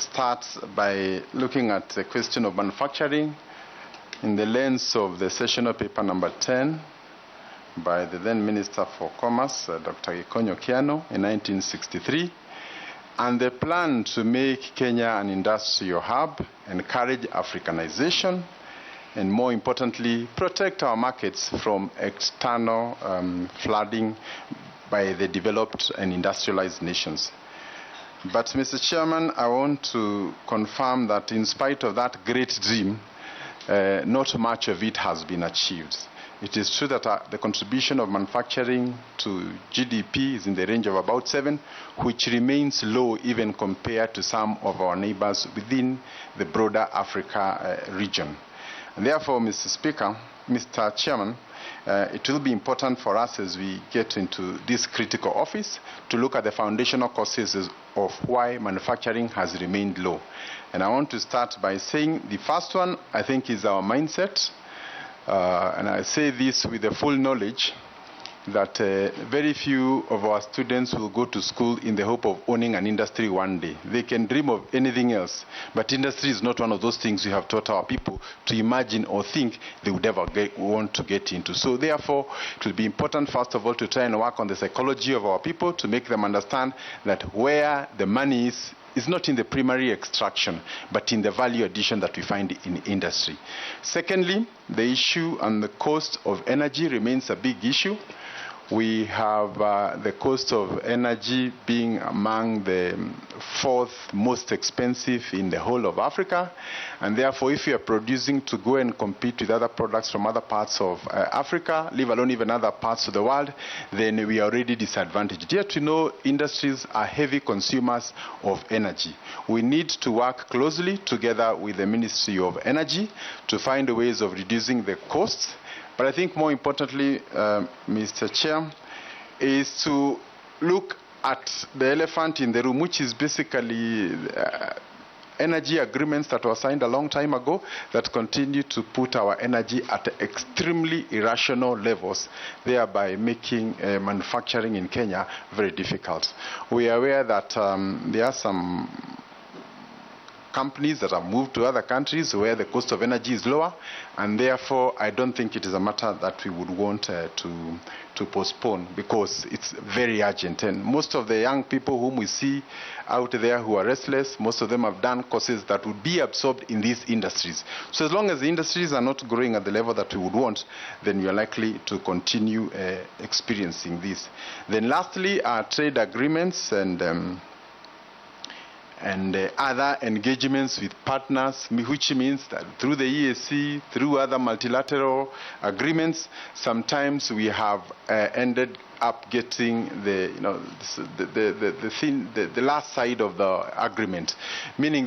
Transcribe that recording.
start by looking at the question of manufacturing in the lens of the sessional paper number 10 by the then Minister for Commerce, Dr. Kinyanjui, in 1963, and the plan to make Kenya an industrial hub, encourage Africanization, and more importantly, protect our markets from external flooding by the developed and industrialized nations. But, Mr. Chairman, I want to confirm that in spite of that great dream, not much of it has been achieved. It is true that the contribution of manufacturing to GDP is in the range of about 7, which remains low even compared to some of our neighbors within the broader Africa region. And therefore, Mr. Chairman, it will be important for us as we get into this critical office to look at the foundational causes of why manufacturing has remained low. And I want to start by saying the first one, I think, is our mindset. And I say this with the full knowledge that very few of our students will go to school in the hope of owning an industry one day. They can dream of anything else, but industry is not one of those things we have taught our people to imagine or think they would ever want to get into. So therefore, it will be important, first of all, to try and work on the psychology of our people to make them understand that where the money is not in the primary extraction, but in the value addition that we find in industry. Secondly, the issue and the cost of energy remains a big issue. We have the cost of energy being among the 4th most expensive in the whole of Africa. And therefore, if you are producing to go and compete with other products from other parts of Africa, leave alone even other parts of the world, then we are already disadvantaged. Yet we know industries are heavy consumers of energy. We need to work closely together with the Ministry of Energy to find ways of reducing the costs. But I think more importantly, Mr. Chair, is to look at the elephant in the room, which is basically energy agreements that were signed a long time ago that continue to put our energy at extremely irrational levels, thereby making manufacturing in Kenya very difficult. We are aware that there are some companies that have moved to other countries where the cost of energy is lower, and therefore I don't think it is a matter that we would want to postpone, because it's very urgent. And most of the young people whom we see out there who are restless, most of them have done courses that would be absorbed in these industries. So as long as the industries are not growing at the level that we would want, then we are likely to continue experiencing this. Then lastly, our trade agreements and other engagements with partners, which means that through the EAC, through other multilateral agreements, sometimes we have ended up getting the last side of the agreement, meaning